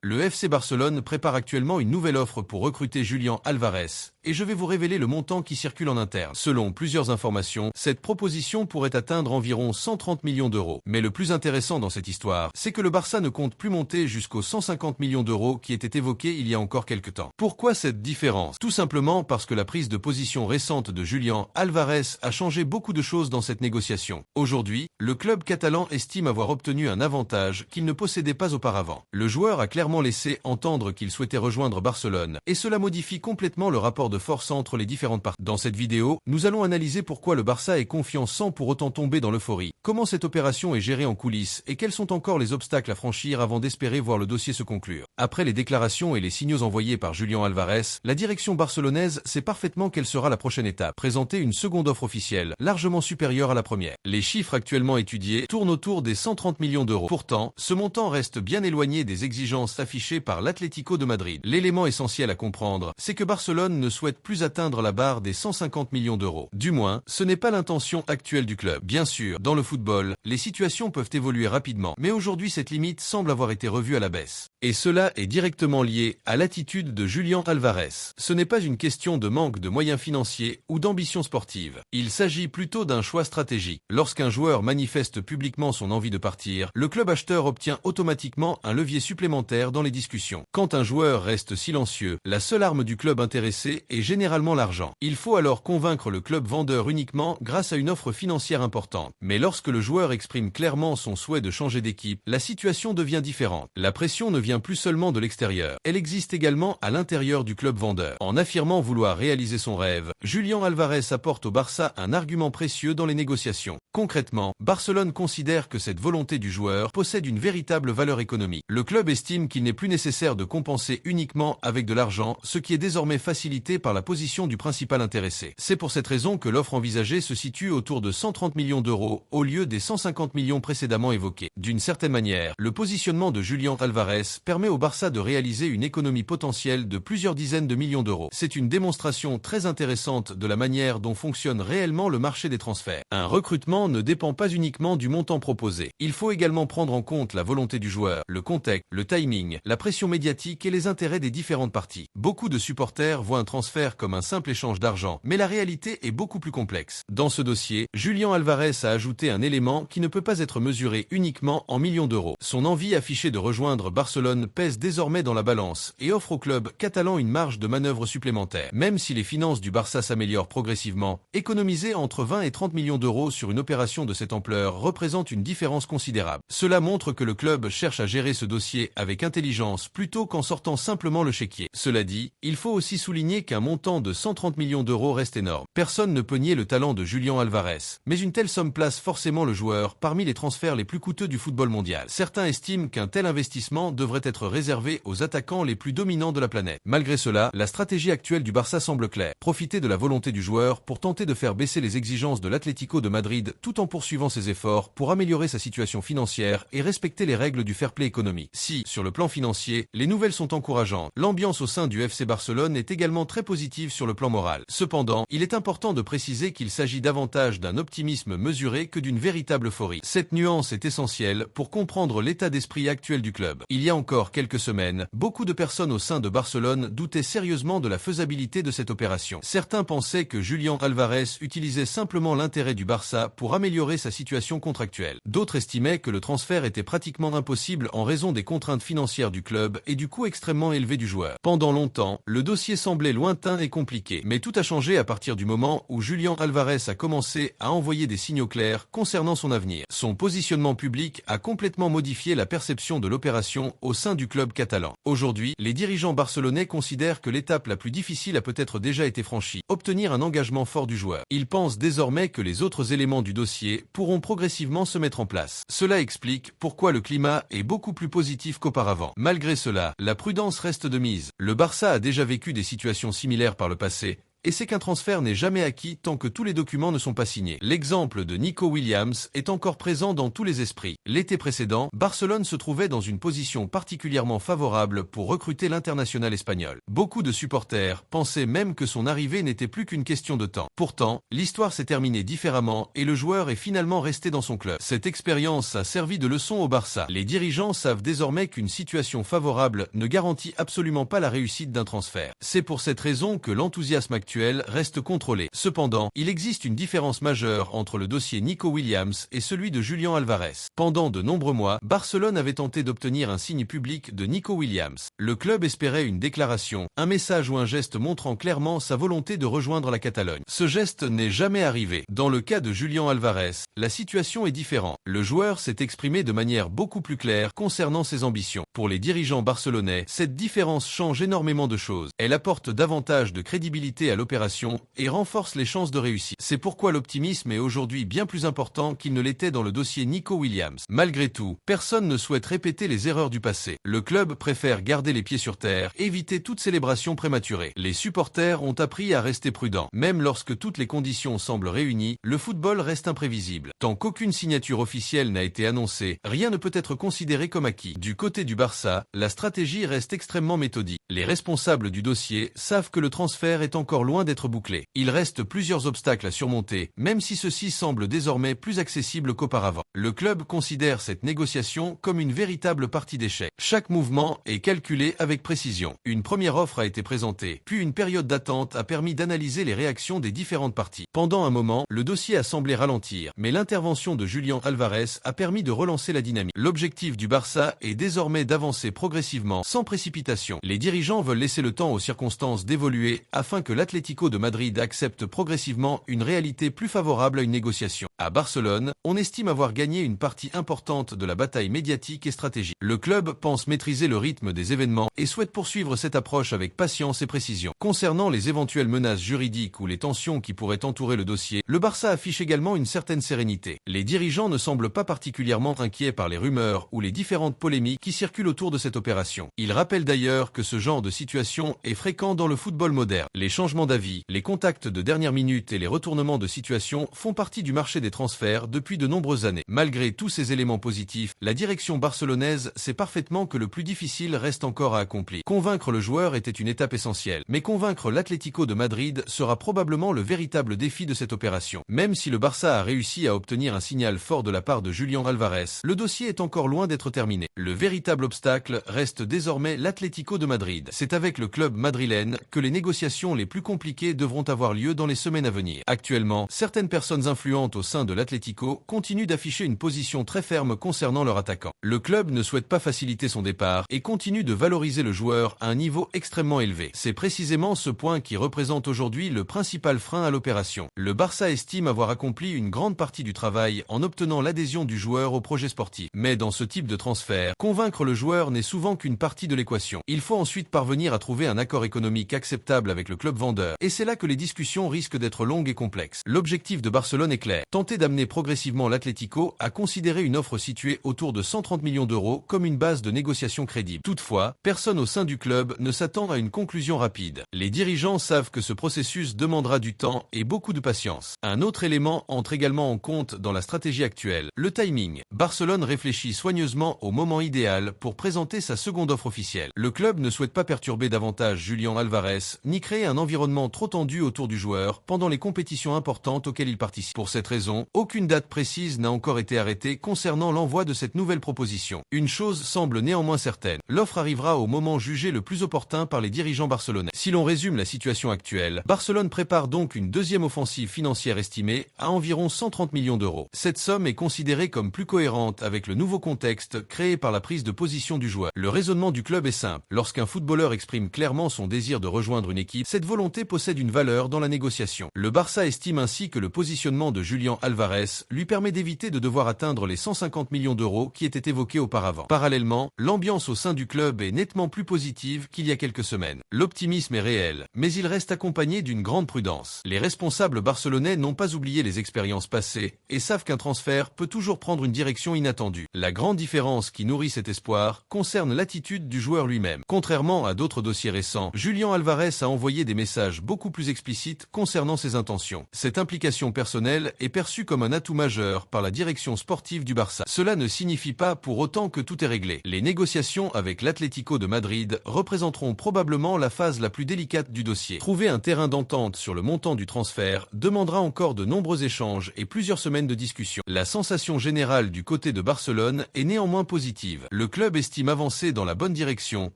Le FC Barcelone prépare actuellement une nouvelle offre pour recruter Julián Álvarez, et je vais vous révéler le montant qui circule en interne. Selon plusieurs informations, cette proposition pourrait atteindre environ 130 millions d'euros. Mais le plus intéressant dans cette histoire, c'est que le Barça ne compte plus monter jusqu'aux 150 millions d'euros qui étaient évoqués il y a encore quelques temps. Pourquoi cette différence? Tout simplement parce que la prise de position récente de Julián Álvarez a changé beaucoup de choses dans cette négociation. Aujourd'hui, le club catalan estime avoir obtenu un avantage qu'il ne possédait pas auparavant. Le joueur a clairement laissé entendre qu'il souhaitait rejoindre Barcelone, et cela modifie complètement le rapport de force entre les différentes parties. Dans cette vidéo, nous allons analyser pourquoi le Barça est confiant sans pour autant tomber dans l'euphorie, comment cette opération est gérée en coulisses et quels sont encore les obstacles à franchir avant d'espérer voir le dossier se conclure. Après les déclarations et les signaux envoyés par Julián Álvarez, la direction barcelonaise sait parfaitement quelle sera la prochaine étape, présenter une seconde offre officielle, largement supérieure à la première. Les chiffres actuellement étudiés tournent autour des 130 millions d'euros. Pourtant, ce montant reste bien éloigné des exigences affichées par l'Atlético de Madrid. L'élément essentiel à comprendre, c'est que Barcelone ne souhaite plus atteindre la barre des 150 millions d'euros. Du moins, ce n'est pas l'intention actuelle du club. Bien sûr, dans le football, les situations peuvent évoluer rapidement, mais aujourd'hui cette limite semble avoir été revue à la baisse. Et cela est directement lié à l'attitude de Julián Álvarez. Ce n'est pas une question de manque de moyens financiers ou d'ambition sportive. Il s'agit plutôt d'un choix stratégique. Lorsqu'un joueur manifeste publiquement son envie de partir, le club acheteur obtient automatiquement un levier supplémentaire dans les discussions. Quand un joueur reste silencieux, la seule arme du club intéressé est généralement l'argent. Il faut alors convaincre le club vendeur uniquement grâce à une offre financière importante. Mais lorsque le joueur exprime clairement son souhait de changer d'équipe, la situation devient différente. La pression ne vient plus seulement de l'extérieur. Elle existe également à l'intérieur du club vendeur. En affirmant vouloir réaliser son rêve, Julián Álvarez apporte au Barça un argument précieux dans les négociations. Concrètement, Barcelone considère que cette volonté du joueur possède une véritable valeur économique. Le club estime qu'il n'est plus nécessaire de compenser uniquement avec de l'argent, ce qui est désormais facilité par la position du principal intéressé. C'est pour cette raison que l'offre envisagée se situe autour de 130 millions d'euros au lieu des 150 millions précédemment évoqués. D'une certaine manière, le positionnement de Julián Álvarez permet au Barça de réaliser une économie potentielle de plusieurs dizaines de millions d'euros. C'est une démonstration très intéressante de la manière dont fonctionne réellement le marché des transferts. Un recrutement ne dépend pas uniquement du montant proposé. Il faut également prendre en compte la volonté du joueur, le contexte, le timing, la pression médiatique et les intérêts des différentes parties. Beaucoup de supporters voient un transfert comme un simple échange d'argent, mais la réalité est beaucoup plus complexe. Dans ce dossier, Julián Álvarez a ajouté un élément qui ne peut pas être mesuré uniquement en millions d'euros. Son envie affichée de rejoindre Barcelone pèse désormais dans la balance et offre au club catalan une marge de manœuvre supplémentaire. Même si les finances du Barça s'améliorent progressivement, économiser entre 20 et 30 millions d'euros sur une opération de cette ampleur représente une différence considérable. Cela montre que le club cherche à gérer ce dossier avec intelligence plutôt qu'en sortant simplement le chéquier. Cela dit, il faut aussi souligner qu'un montant de 130 millions d'euros reste énorme. Personne ne peut nier le talent de Julián Álvarez, mais une telle somme place forcément le joueur parmi les transferts les plus coûteux du football mondial. Certains estiment qu'un tel investissement devrait être réservé aux attaquants les plus dominants de la planète. Malgré cela, la stratégie actuelle du Barça semble claire. Profiter de la volonté du joueur pour tenter de faire baisser les exigences de l'Atlético de Madrid tout en poursuivant ses efforts pour améliorer sa situation financière et respecter les règles du fair play économique. Si, sur le plan financier, les nouvelles sont encourageantes, l'ambiance au sein du FC Barcelone est également très positive sur le plan moral. Cependant, il est important de préciser qu'il s'agit davantage d'un optimisme mesuré que d'une véritable euphorie. Cette nuance est essentielle pour comprendre l'état d'esprit actuel du club. Il y a encore quelques semaines, beaucoup de personnes au sein de Barcelone doutaient sérieusement de la faisabilité de cette opération. Certains pensaient que Julián Álvarez utilisait simplement l'intérêt du Barça pour améliorer sa situation contractuelle. D'autres estimaient que le transfert était pratiquement impossible en raison des contraintes financières du club et du coût extrêmement élevé du joueur. Pendant longtemps, le dossier semblait lointain et compliqué, mais tout a changé à partir du moment où Julián Álvarez a commencé à envoyer des signaux clairs concernant son avenir. Son positionnement public a complètement modifié la perception de l'opération au sein du club catalan. Aujourd'hui, les dirigeants barcelonais considèrent que l'étape la plus difficile a peut-être déjà été franchie, obtenir un engagement fort du joueur. Ils pensent désormais que les autres éléments du dossier pourront progressivement se mettre en place. Cela explique pourquoi le climat est beaucoup plus positif qu'auparavant. Malgré cela, la prudence reste de mise. Le Barça a déjà vécu des situations similaires par le passé, Et c'est qu'un transfert n'est jamais acquis tant que tous les documents ne sont pas signés. L'exemple de Nico Williams est encore présent dans tous les esprits. L'été précédent, Barcelone se trouvait dans une position particulièrement favorable pour recruter l'international espagnol. Beaucoup de supporters pensaient même que son arrivée n'était plus qu'une question de temps. Pourtant, l'histoire s'est terminée différemment et le joueur est finalement resté dans son club. Cette expérience a servi de leçon au Barça. Les dirigeants savent désormais qu'une situation favorable ne garantit absolument pas la réussite d'un transfert. C'est pour cette raison que l'enthousiasme actuel reste contrôlé. Cependant, il existe une différence majeure entre le dossier Nico Williams et celui de Julián Álvarez. Pendant de nombreux mois, Barcelone avait tenté d'obtenir un signe public de Nico Williams. Le club espérait une déclaration, un message ou un geste montrant clairement sa volonté de rejoindre la Catalogne. Ce geste n'est jamais arrivé. Dans le cas de Julián Álvarez, la situation est différente. Le joueur s'est exprimé de manière beaucoup plus claire concernant ses ambitions. Pour les dirigeants barcelonais, cette différence change énormément de choses. Elle apporte davantage de crédibilité à l'opération et renforce les chances de réussite. C'est pourquoi l'optimisme est aujourd'hui bien plus important qu'il ne l'était dans le dossier Nico Williams. Malgré tout, personne ne souhaite répéter les erreurs du passé. Le club préfère garder les pieds sur terre, éviter toute célébration prématurée. Les supporters ont appris à rester prudents. Même lorsque toutes les conditions semblent réunies, le football reste imprévisible. Tant qu'aucune signature officielle n'a été annoncée, rien ne peut être considéré comme acquis. Du côté du Barça, la stratégie reste extrêmement méthodique. Les responsables du dossier savent que le transfert est encore loin d'être bouclé. Il reste plusieurs obstacles à surmonter, même si ceux-ci semblent désormais plus accessibles qu'auparavant. Le club considère cette négociation comme une véritable partie d'échec. Chaque mouvement est calculé avec précision. Une première offre a été présentée, puis une période d'attente a permis d'analyser les réactions des différentes parties. Pendant un moment, le dossier a semblé ralentir, mais l'intervention de Julián Álvarez a permis de relancer la dynamique. L'objectif du Barça est désormais d'avancer progressivement, sans précipitation. Les dirigeants veulent laisser le temps aux circonstances d'évoluer afin que l'Atlético de Madrid accepte progressivement une réalité plus favorable à une négociation. À Barcelone, on estime avoir gagné une partie importante de la bataille médiatique et stratégique. Le club pense maîtriser le rythme des événements et souhaite poursuivre cette approche avec patience et précision. Concernant les éventuelles menaces juridiques ou les tensions qui pourraient entourer le dossier, le Barça affiche également une certaine sérénité. Les dirigeants ne semblent pas particulièrement inquiets par les rumeurs ou les différentes polémiques qui circulent autour de cette opération. Ils rappellent d'ailleurs que ce genre de situation est fréquent dans le football moderne. Les changements d'avis, les contacts de dernière minute et les retournements de situation font partie du marché des transferts depuis de nombreuses années. Malgré tous ces éléments positifs, la direction barcelonaise sait parfaitement que le plus difficile reste encore à accomplir. Convaincre le joueur était une étape essentielle, mais convaincre l'Atlético de Madrid sera probablement le véritable défi de cette opération. Même si le Barça a réussi à obtenir un signal fort de la part de Julián Álvarez, le dossier est encore loin d'être terminé. Le véritable obstacle reste désormais l'Atlético de Madrid. C'est avec le club madrilène que les négociations les plus compliquées devront avoir lieu dans les semaines à venir. Actuellement, certaines personnes influentes au sein de l'Atlético continuent d'afficher une position très ferme concernant leur attaquant. Le club ne souhaite pas faciliter son départ et continue de valoriser le joueur à un niveau extrêmement élevé. C'est précisément ce point qui représente aujourd'hui le principal frein à l'opération. Le Barça estime avoir accompli une grande partie du travail en obtenant l'adhésion du joueur au projet sportif. Mais dans ce type de transfert, convaincre le joueur n'est souvent qu'une partie de l'équation. Il faut ensuite parvenir à trouver un accord économique acceptable avec le club vendeur. Et c'est là que les discussions risquent d'être longues et complexes. L'objectif de Barcelone est clair. Tenter d'amener progressivement l'Atlético à considérer une offre située autour de 130 millions d'euros comme une base de négociation crédible. Toutefois, personne au sein du club ne s'attend à une conclusion rapide. Les dirigeants savent que ce processus demandera du temps et beaucoup de patience. Un autre élément entre également en compte dans la stratégie actuelle, le timing. Barcelone réfléchit soigneusement au moment idéal pour présenter sa seconde offre officielle. Le club ne souhaite pas perturber davantage Julián Álvarez, ni créer un environnement trop tendu autour du joueur pendant les compétitions importantes auxquelles il participe. Pour cette raison, aucune date précise n'a encore été arrêtée concernant l'envoi de cette nouvelle proposition. Une chose semble néanmoins certaine, l'offre arrivera au moment jugé le plus opportun par les dirigeants barcelonais. Si l'on résume la situation actuelle, Barcelone prépare donc une deuxième offensive financière estimée à environ 130 millions d'euros. Cette somme est considérée comme plus cohérente avec le nouveau contexte créé par la prise de position du joueur. Le raisonnement du club est simple. Lorsqu'un footballeur exprime clairement son désir de rejoindre une équipe, cette volonté possède une valeur dans la négociation. Le Barça estime ainsi que le positionnement de Julián Alvarez lui permet d'éviter de devoir atteindre les 150 millions d'euros qui étaient évoqués auparavant. Parallèlement, l'ambiance au sein du club est nettement plus positive qu'il y a quelques semaines. L'optimisme est réel, mais il reste accompagné d'une grande prudence. Les responsables barcelonais n'ont pas oublié les expériences passées et savent qu'un transfert peut toujours prendre une direction inattendue. La grande différence qui nourrit cet espoir concerne l'attitude du joueur lui-même. Contrairement à d'autres dossiers récents, Julián Alvarez a envoyé des messages beaucoup plus explicites concernant ses intentions. Cette implication personnelle est perçue comme un atout majeur par la direction sportive du Barça. Cela ne signifie pas pour autant que tout est réglé. Les négociations avec l'Atlético de Madrid représenteront probablement la phase la plus délicate du dossier. Trouver un terrain d'entente sur le montant du transfert demandera encore de nombreux échanges et plusieurs semaines de discussion. La sensation générale du côté de Barcelone est néanmoins positive. Le club estime avancer dans la bonne direction,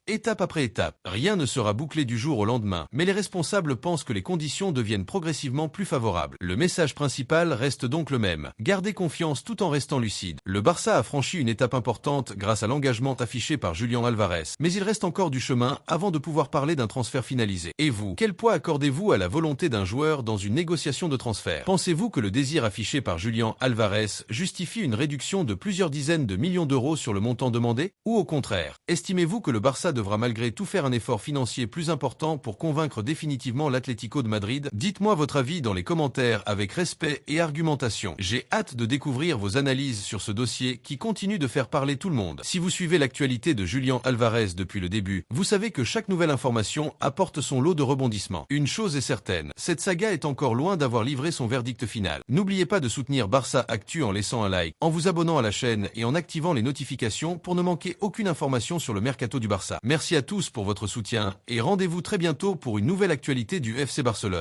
étape après étape. Rien ne sera bouclé du jour au lendemain, mais les responsables pensent que les conditions deviennent progressivement plus favorables. Le message principal reste donc le même. Gardez confiance tout en restant lucide. Le Barça a franchi une étape importante grâce à l'engagement affiché par Julián Alvarez, mais il reste encore du chemin avant de pouvoir parler d'un transfert finalisé. Et vous, quel poids accordez-vous à la volonté d'un joueur dans une négociation de transfert? Pensez-vous que le désir affiché par Julián Alvarez justifie une réduction de plusieurs dizaines de millions d'euros sur le montant demandé? Ou au contraire, estimez-vous que le Barça devra malgré tout faire un effort financier plus important pour convaincre définitivement l'Atlético de Madrid? Dites-moi votre avis dans les commentaires avec respect et argumentation. J'ai hâte de découvrir vos analyses sur ce dossier qui continue de faire parler tout le monde. Si vous suivez l'actualité de Julián Alvarez depuis le début, vous savez que chaque nouvelle information apporte son lot de rebondissements. Une chose est certaine, cette saga est encore loin d'avoir livré son verdict final. N'oubliez pas de soutenir Barça Actu en laissant un like, en vous abonnant à la chaîne et en activant les notifications pour ne manquer aucune information sur le mercato du Barça. Merci à tous pour votre soutien et rendez-vous très bientôt pour une nouvelle actualité du FC Barcelone.